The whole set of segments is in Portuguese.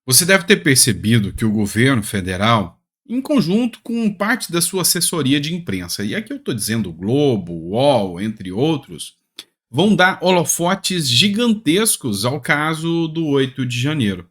Você deve ter percebido que o governo federal, em conjunto com parte da sua assessoria de imprensa, e aqui eu estou dizendo o Globo, o UOL, entre outros, vão dar holofotes gigantescos ao caso do 8 de janeiro.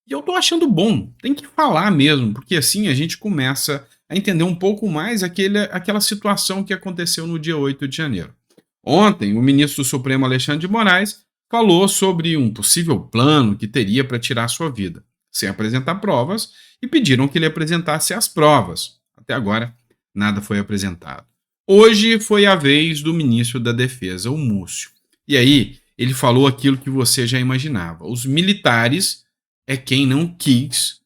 E eu estou achando bom, tem que falar mesmo, porque assim a gente começa a entender um pouco mais aquela situação que aconteceu no dia 8 de janeiro. Ontem, o ministro do Supremo Alexandre de Moraes falou sobre um possível plano que teria para tirar sua vida, sem apresentar provas, e pediram que ele apresentasse as provas. Até agora, nada foi apresentado. Hoje foi a vez do ministro da Defesa, o Múcio. E aí, ele falou aquilo que você já imaginava. Os militares é quem não quis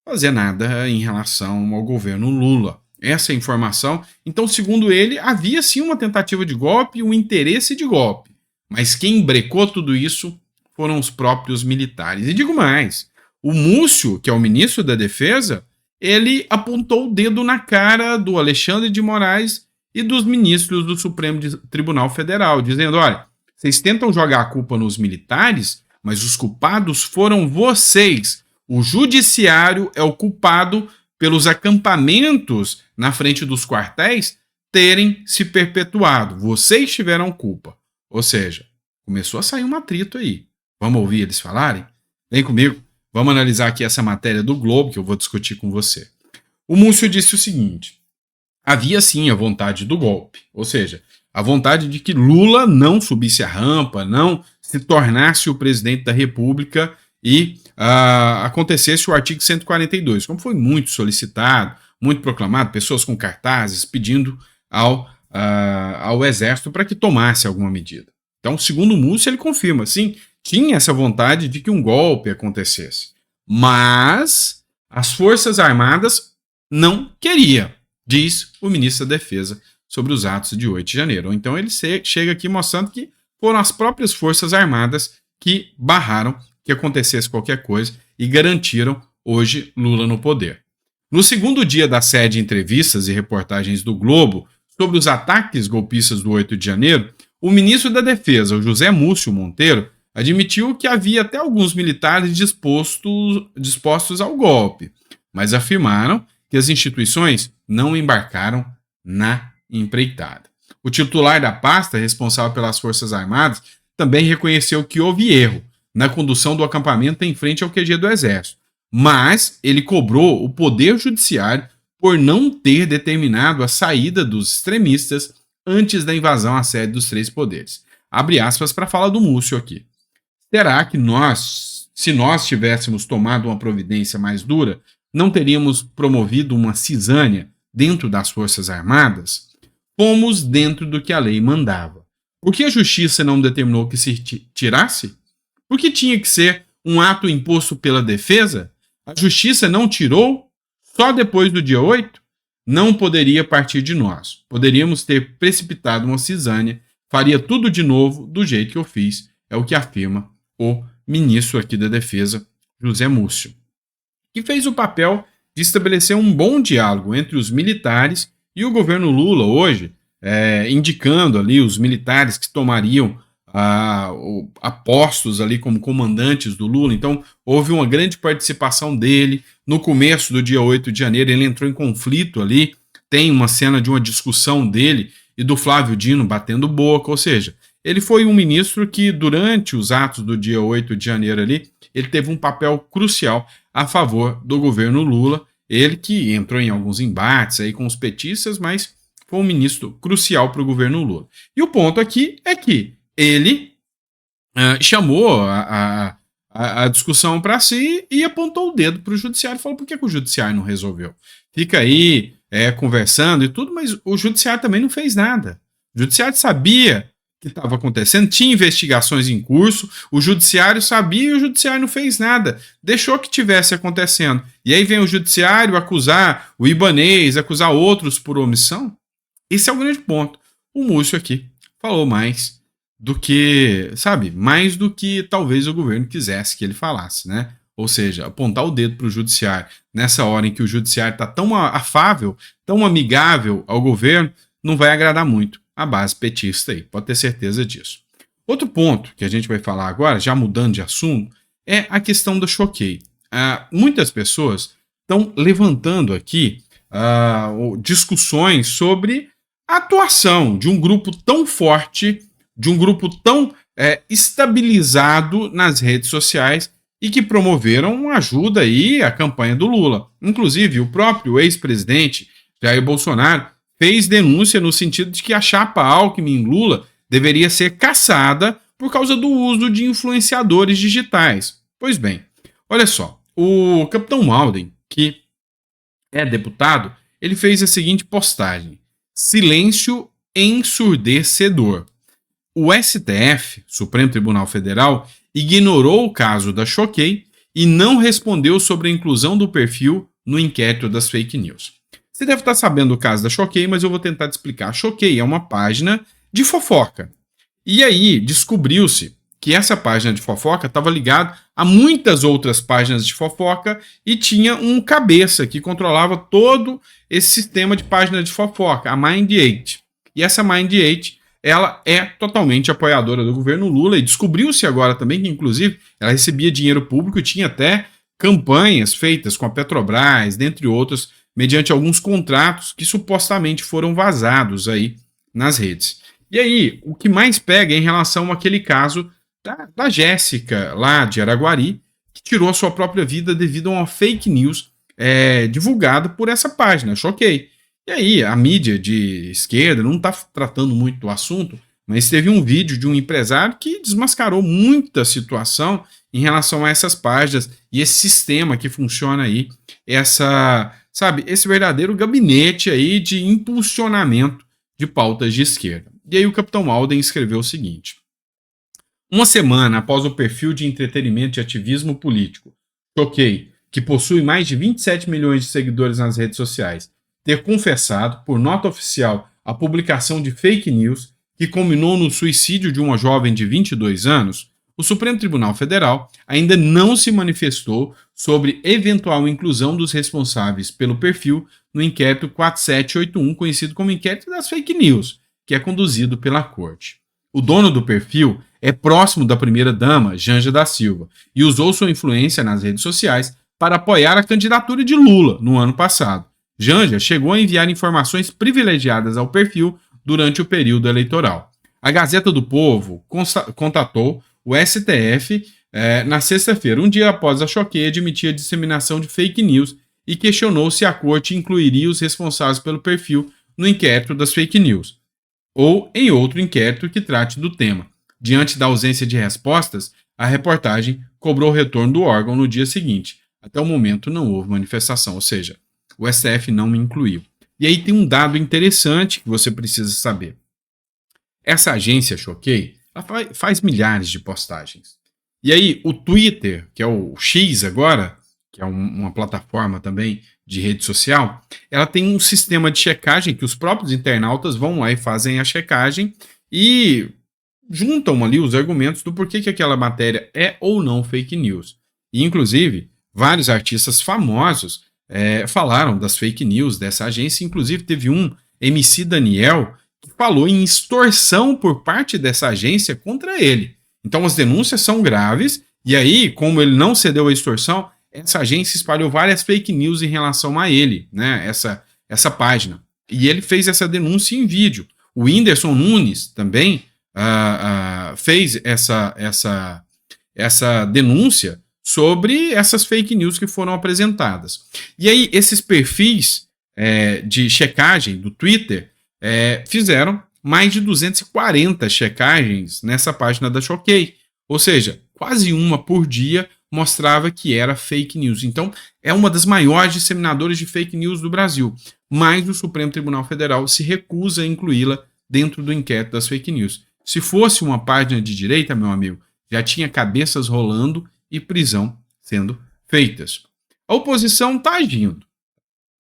fazer nada em relação ao governo Lula. Essa é a informação. Então, segundo ele, havia sim uma tentativa de golpe, um interesse de golpe. Mas quem brecou tudo isso foram os próprios militares. E digo mais, o Múcio, que é o ministro da Defesa, ele apontou o dedo na cara do Alexandre de Moraes e dos ministros do Supremo Tribunal Federal, dizendo, olha, vocês tentam jogar a culpa nos militares, mas os culpados foram vocês. O judiciário é o culpado pelos acampamentos na frente dos quartéis terem se perpetuado. Vocês tiveram culpa. Ou seja, começou a sair um atrito aí. Vamos ouvir eles falarem? Vem comigo, vamos analisar aqui essa matéria do Globo que eu vou discutir com você. O Múcio disse o seguinte: havia sim a vontade do golpe, ou seja, a vontade de que Lula não subisse a rampa, não se tornasse o presidente da República e acontecesse o artigo 142, como foi muito solicitado, muito proclamado, pessoas com cartazes pedindo ao Exército para que tomasse alguma medida. Então, segundo o Múcio, ele confirma, sim, tinha essa vontade de que um golpe acontecesse, mas as Forças Armadas não queriam, diz o ministro da Defesa sobre os atos de 8 de janeiro. Então ele chega aqui mostrando que foram as próprias Forças Armadas que barraram que acontecesse qualquer coisa e garantiram hoje Lula no poder. No segundo dia da série de entrevistas e reportagens do Globo sobre os ataques golpistas do 8 de janeiro, o ministro da Defesa, o José Múcio Monteiro, admitiu que havia até alguns militares dispostos ao golpe, mas afirmaram que as instituições não embarcaram na empreitada. O titular da pasta, responsável pelas Forças Armadas, também reconheceu que houve erro na condução do acampamento em frente ao QG do Exército, mas ele cobrou o Poder Judiciário por não ter determinado a saída dos extremistas antes da invasão à sede dos três poderes. Abre aspas para a fala do Múcio aqui. Será que se nós tivéssemos tomado uma providência mais dura, não teríamos promovido uma cisânia dentro das Forças Armadas? Fomos dentro do que a lei mandava. Por que a justiça não determinou que se tirasse? Por que tinha que ser um ato imposto pela defesa? A justiça não tirou só depois do dia 8? Não poderia partir de nós. Poderíamos ter precipitado uma cisânia, faria tudo de novo do jeito que eu fiz, é o que afirma o ministro aqui da Defesa, José Múcio, que fez o papel de estabelecer um bom diálogo entre os militares e o governo Lula hoje, indicando ali os militares que tomariam a postos ali como comandantes do Lula. Então houve uma grande participação dele. No começo do dia 8 de janeiro ele entrou em conflito ali, tem uma cena de uma discussão dele e do Flávio Dino batendo boca, ou seja, ele foi um ministro que durante os atos do dia 8 de janeiro ali, ele teve um papel crucial a favor do governo Lula, ele que entrou em alguns embates aí com os petistas, mas foi um ministro crucial para o governo Lula. E o ponto aqui é que ele chamou a discussão para si e apontou o dedo para o judiciário e falou: por que o judiciário não resolveu? Fica aí conversando e tudo, mas o judiciário também não fez nada. O judiciário sabia que estava acontecendo, tinha investigações em curso, o judiciário sabia e o judiciário não fez nada, deixou que tivesse acontecendo. E aí vem o judiciário acusar o Ibanez, acusar outros por omissão. Esse é o grande ponto. O Múcio aqui falou mais do que, mais do que talvez o governo quisesse que ele falasse, né? Ou seja, apontar o dedo para o judiciário nessa hora em que o judiciário está tão afável, tão amigável ao governo, não vai agradar muito a base petista aí, pode ter certeza disso. Outro ponto que a gente vai falar agora, já mudando de assunto, é a questão do choqueio. muitas pessoas estão levantando aqui discussões sobre a atuação de um grupo tão forte, de um grupo tão estabilizado nas redes sociais e que promoveram ajuda aí à campanha do Lula. Inclusive, o próprio ex-presidente Jair Bolsonaro fez denúncia no sentido de que a chapa Alckmin-Lula deveria ser cassada por causa do uso de influenciadores digitais. Pois bem, olha só, o Capitão Malden, que é deputado, ele fez a seguinte postagem: silêncio ensurdecedor. O STF, Supremo Tribunal Federal, ignorou o caso da Choquei e não respondeu sobre a inclusão do perfil no inquérito das fake news. Você deve estar sabendo do caso da Choquei, mas eu vou tentar te explicar. A Choquei é uma página de fofoca. E aí descobriu-se que essa página de fofoca estava ligada a muitas outras páginas de fofoca e tinha um cabeça que controlava todo esse sistema de página de fofoca, a Mind8. E essa Mind8, ela é totalmente apoiadora do governo Lula e descobriu-se agora também que, inclusive, ela recebia dinheiro público e tinha até campanhas feitas com a Petrobras, dentre outros, mediante alguns contratos que supostamente foram vazados aí nas redes. E aí, o que mais pega é em relação àquele caso da Jéssica, lá de Araguari, que tirou a sua própria vida devido a uma fake news divulgada por essa página, Choquei. E aí, a mídia de esquerda não está tratando muito do assunto, mas teve um vídeo de um empresário que desmascarou muita situação em relação a essas páginas e esse sistema que funciona aí, esse verdadeiro gabinete aí de impulsionamento de pautas de esquerda. E aí o Capitão Malden escreveu o seguinte: uma semana após o perfil de entretenimento e ativismo político Choquei, que possui mais de 27 milhões de seguidores nas redes sociais, ter confessado, por nota oficial, a publicação de fake news que culminou no suicídio de uma jovem de 22 anos, o Supremo Tribunal Federal ainda não se manifestou sobre eventual inclusão dos responsáveis pelo perfil no inquérito 4781, conhecido como inquérito das fake news, que é conduzido pela Corte. O dono do perfil é próximo da primeira-dama, Janja da Silva, e usou sua influência nas redes sociais para apoiar a candidatura de Lula no ano passado. Janja chegou a enviar informações privilegiadas ao perfil durante o período eleitoral. A Gazeta do Povo contatou o STF na sexta-feira, um dia após a Choquei admitir a disseminação de fake news e questionou se a corte incluiria os responsáveis pelo perfil no inquérito das fake news, ou em outro inquérito que trate do tema. Diante da ausência de respostas, a reportagem cobrou o retorno do órgão no dia seguinte. Até o momento não houve manifestação, ou seja, o STF não me incluiu. E aí tem um dado interessante que você precisa saber. Essa agência Choquei, ela faz milhares de postagens. E aí o Twitter, que é o X agora, que é uma plataforma também de rede social, ela tem um sistema de checagem que os próprios internautas vão lá e fazem a checagem e juntam ali os argumentos do porquê que aquela matéria é ou não fake news. E, inclusive, vários artistas famosos falaram das fake news dessa agência. Inclusive, teve um MC Daniel que falou em extorsão por parte dessa agência contra ele. Então, as denúncias são graves e aí, como ele não cedeu à extorsão, essa agência espalhou várias fake news em relação a ele, né? Essa página. E ele fez essa denúncia em vídeo. O Whindersson Nunes também fez essa denúncia sobre essas fake news que foram apresentadas. E aí, esses perfis de checagem do Twitter fizeram mais de 240 checagens nessa página da Choquei. Ou seja, quase uma por dia mostrava que era fake news. Então, é uma das maiores disseminadoras de fake news do Brasil. Mas o Supremo Tribunal Federal se recusa a incluí-la dentro do inquérito das fake news. Se fosse uma página de direita, meu amigo, já tinha cabeças rolando e prisão sendo feitas. A oposição está agindo.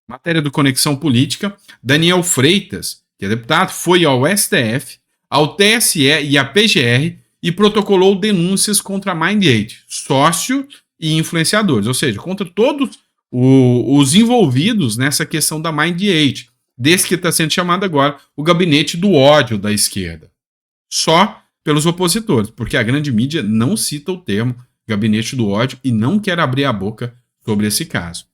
Matéria do Conexão Política, Daniel Freitas, que é deputado, foi ao STF, ao TSE e à PGR e protocolou denúncias contra a Mind8, sócio e influenciadores, ou seja, contra todos os envolvidos nessa questão da Mind8, desse que está sendo chamado agora o gabinete do ódio da esquerda. Só pelos opositores, porque a grande mídia não cita o termo gabinete do ódio e não quer abrir a boca sobre esse caso.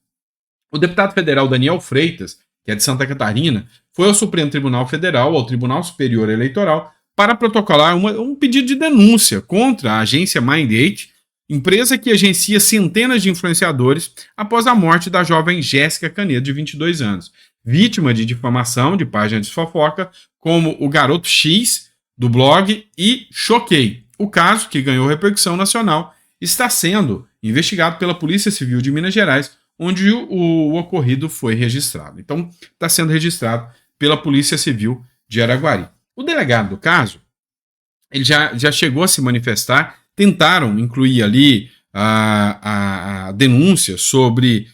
O deputado federal Daniel Freitas, que é de Santa Catarina, foi ao Supremo Tribunal Federal, ao Tribunal Superior Eleitoral, para protocolar um pedido de denúncia contra a agência Mind8, empresa que agencia centenas de influenciadores após a morte da jovem Jéssica Canedo, de 22 anos, vítima de difamação de páginas de fofoca como o Garoto X, do blog, e Choquei. O caso, que ganhou repercussão nacional, está sendo investigado pela Polícia Civil de Minas Gerais, onde o ocorrido foi registrado. Então, está sendo registrado pela Polícia Civil de Araguari. O delegado do caso, ele já chegou a se manifestar, tentaram incluir ali a denúncia sobre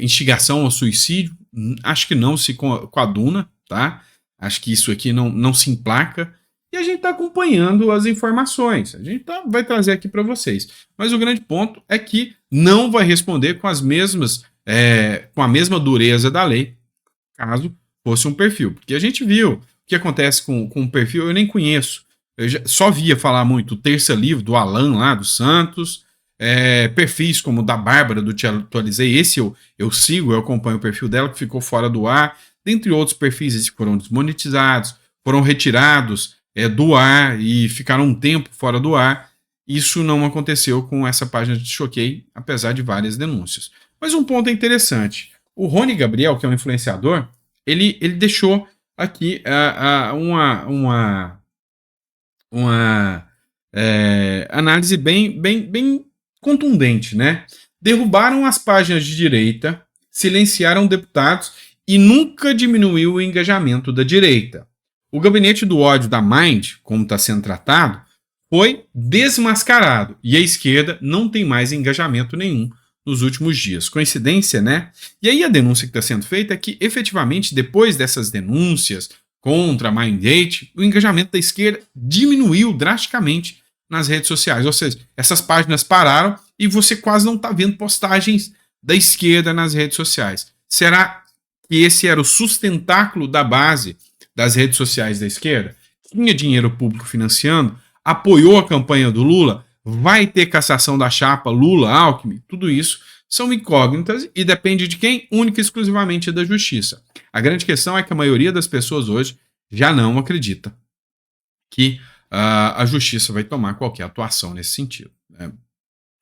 instigação ao suicídio, acho que não se coaduna, tá? Acho que isso aqui não se emplaca, e a gente está acompanhando as informações, a gente vai trazer aqui para vocês. Mas o grande ponto é que não vai responder com a mesma dureza da lei, caso fosse um perfil. Porque a gente viu o que acontece com o perfil, eu nem conheço. Eu só via falar muito o Terça Livre, do Alan lá, do Santos, perfis como o da Bárbara, do Te Atualizei, esse eu sigo, eu acompanho o perfil dela, que ficou fora do ar, dentre outros perfis que foram desmonetizados, foram retirados do ar e ficaram um tempo fora do ar. Isso não aconteceu com essa página de Choquei, apesar de várias denúncias. Mas um ponto é interessante. O Rony Gabriel, que é um influenciador, ele deixou aqui uma análise bem contundente, né? Derrubaram as páginas de direita, silenciaram deputados e nunca diminuiu o engajamento da direita. O gabinete do ódio da Mind, como está sendo tratado, foi desmascarado e a esquerda não tem mais engajamento nenhum nos últimos dias. Coincidência, né? E aí a denúncia que está sendo feita é que, efetivamente, depois dessas denúncias contra a Mind8, o engajamento da esquerda diminuiu drasticamente nas redes sociais. Ou seja, essas páginas pararam e você quase não está vendo postagens da esquerda nas redes sociais. Será que esse era o sustentáculo da base das redes sociais da esquerda? Tinha dinheiro público financiando, apoiou a campanha do Lula, vai ter cassação da chapa Lula-Alckmin? Tudo isso são incógnitas e depende de quem? Única e exclusivamente da justiça. A grande questão é que a maioria das pessoas hoje já não acredita que a justiça vai tomar qualquer atuação nesse sentido.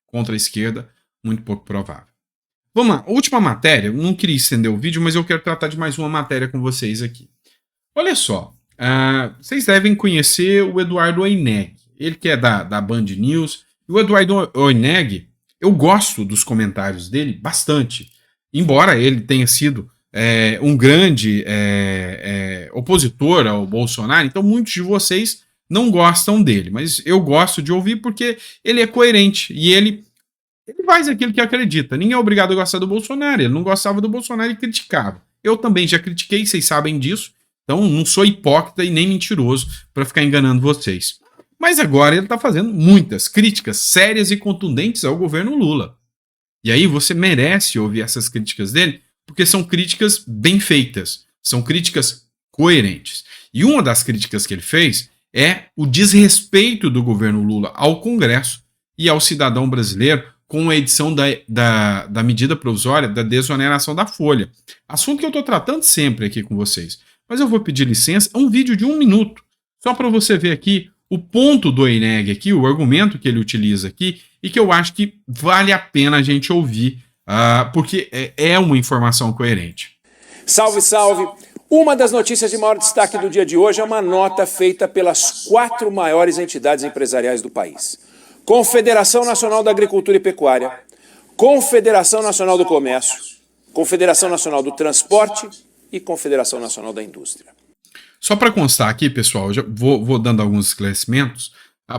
Contra a esquerda, muito pouco provável. Vamos lá, última matéria, não queria estender o vídeo, mas eu quero tratar de mais uma matéria com vocês aqui. Olha só, vocês devem conhecer o Eduardo Oineg, ele que é da Band News. O Eduardo Oineg, eu gosto dos comentários dele bastante, embora ele tenha sido um grande opositor ao Bolsonaro, então muitos de vocês não gostam dele, mas eu gosto de ouvir porque ele é coerente e ele faz aquilo que acredita. Ninguém é obrigado a gostar do Bolsonaro, ele não gostava do Bolsonaro e criticava. Eu também já critiquei, vocês sabem disso, então não sou hipócrita e nem mentiroso para ficar enganando vocês. Mas agora ele está fazendo muitas críticas sérias e contundentes ao governo Lula. E aí você merece ouvir essas críticas dele, porque são críticas bem feitas, são críticas coerentes. E uma das críticas que ele fez é o desrespeito do governo Lula ao Congresso e ao cidadão brasileiro com a edição da medida provisória da desoneração da folha. Assunto que eu estou tratando sempre aqui com vocês. Mas eu vou pedir licença, é um vídeo de 1 minuto, só para você ver aqui o ponto do Oineg aqui, o argumento que ele utiliza aqui, e que eu acho que vale a pena a gente ouvir, porque é uma informação coerente. Salve, salve! Uma das notícias de maior destaque do dia de hoje é uma nota feita pelas 4 maiores entidades empresariais do país. Confederação Nacional da Agricultura e Pecuária, Confederação Nacional do Comércio, Confederação Nacional do Transporte e Confederação Nacional da Indústria. Só para constar aqui, pessoal, eu já vou dando alguns esclarecimentos.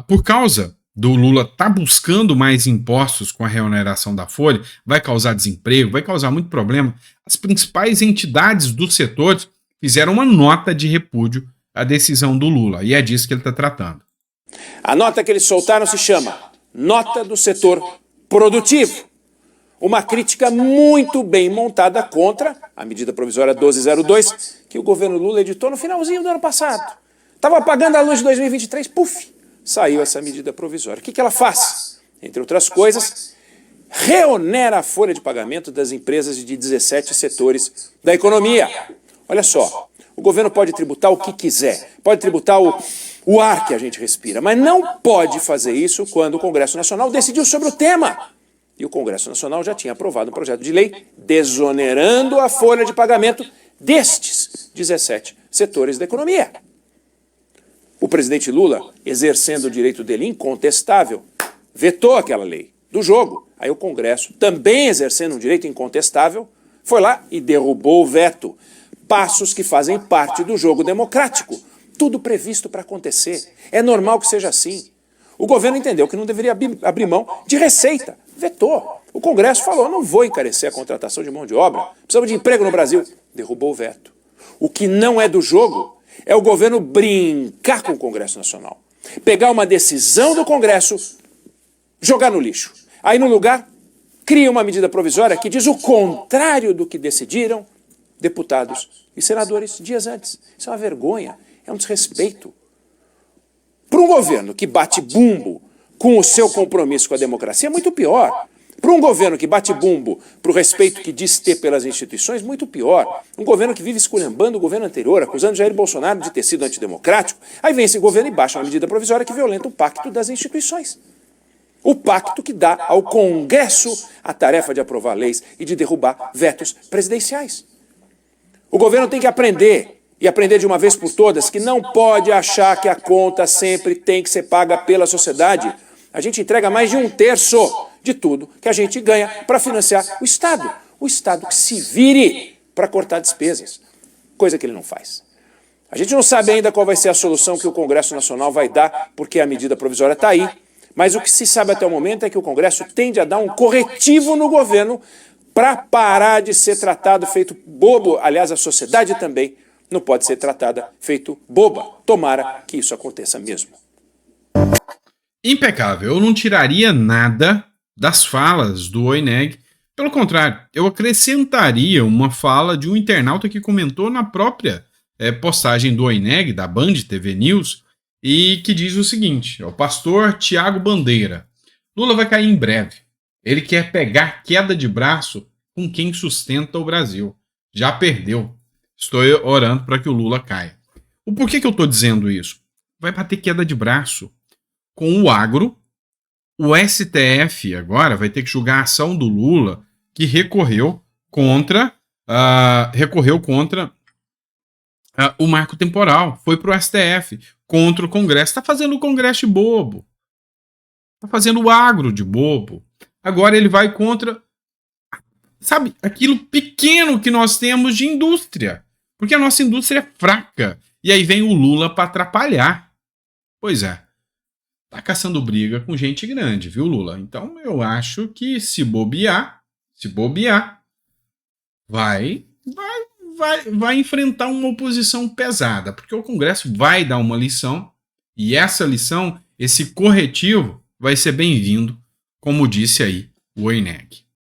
Por causa do Lula estar buscando mais impostos com a reoneração da folha, vai causar desemprego, vai causar muito problema. As principais entidades do setor fizeram uma nota de repúdio à decisão do Lula, e é disso que ele está tratando. A nota que eles soltaram se chama Nota do Setor Produtivo. Uma crítica muito bem montada contra a medida provisória 1202, que o governo Lula editou no finalzinho do ano passado. Estava apagando a luz de 2023, puf, saiu essa medida provisória. O que ela faz? Entre outras coisas, reonera a folha de pagamento das empresas de 17 setores da economia. Olha só, o governo pode tributar o que quiser, pode tributar o ar que a gente respira, mas não pode fazer isso quando o Congresso Nacional decidiu sobre o tema. E o Congresso Nacional já tinha aprovado um projeto de lei desonerando a folha de pagamento destes 17 setores da economia. O presidente Lula, exercendo o direito dele incontestável, vetou aquela lei do jogo. Aí o Congresso, também exercendo um direito incontestável, foi lá e derrubou o veto. Passos que fazem parte do jogo democrático. Tudo previsto para acontecer. É normal que seja assim. O governo entendeu que não deveria abrir mão de receita. Vetou. O Congresso falou, não vou encarecer a contratação de mão de obra. Precisamos de emprego no Brasil. Derrubou o veto. O que não é do jogo é o governo brincar com o Congresso Nacional. Pegar uma decisão do Congresso, jogar no lixo. Aí, no lugar, cria uma medida provisória que diz o contrário do que decidiram deputados e senadores dias antes. Isso é uma vergonha, é um desrespeito. Para um governo que bate bumbo com o seu compromisso com a democracia, é muito pior. Para um governo que bate bumbo para o respeito que diz ter pelas instituições, muito pior. Um governo que vive esculhambando o governo anterior, acusando Jair Bolsonaro de ter sido antidemocrático, aí vem esse governo e baixa uma medida provisória que violenta o pacto das instituições. O pacto que dá ao Congresso a tarefa de aprovar leis e de derrubar vetos presidenciais. O governo tem que aprender, e aprender de uma vez por todas, que não pode achar que a conta sempre tem que ser paga pela sociedade. A gente entrega mais de 1/3 de tudo que a gente ganha para financiar o Estado. O Estado que se vire para cortar despesas, coisa que ele não faz. A gente não sabe ainda qual vai ser a solução que o Congresso Nacional vai dar, porque a medida provisória está aí, mas o que se sabe até o momento é que o Congresso tende a dar um corretivo no governo para parar de ser tratado feito bobo. Aliás, a sociedade também não pode ser tratada feito boba. Tomara que isso aconteça mesmo. Impecável. Eu não tiraria nada das falas do Oineg. Pelo contrário, eu acrescentaria uma fala de um internauta que comentou na própria postagem do Oineg, da Band TV News, e que diz o seguinte: o pastor Tiago Bandeira. Lula vai cair em breve. Ele quer pegar queda de braço com quem sustenta o Brasil. Já perdeu. Estou orando para que o Lula caia. O porquê que eu estou dizendo isso? Vai bater queda de braço com o agro. O STF agora vai ter que julgar a ação do Lula, que recorreu contra o marco temporal. Foi para o STF, contra o Congresso. Está fazendo o Congresso de bobo. Está fazendo o agro de bobo. Agora ele vai contra, sabe, aquilo pequeno que nós temos de indústria. Porque a nossa indústria é fraca. E aí vem o Lula para atrapalhar. Pois é. Tá caçando briga com gente grande, viu, Lula? Então eu acho que se bobear, vai enfrentar uma oposição pesada, porque o Congresso vai dar uma lição, e essa lição, esse corretivo, vai ser bem-vindo, como disse aí o Oineg.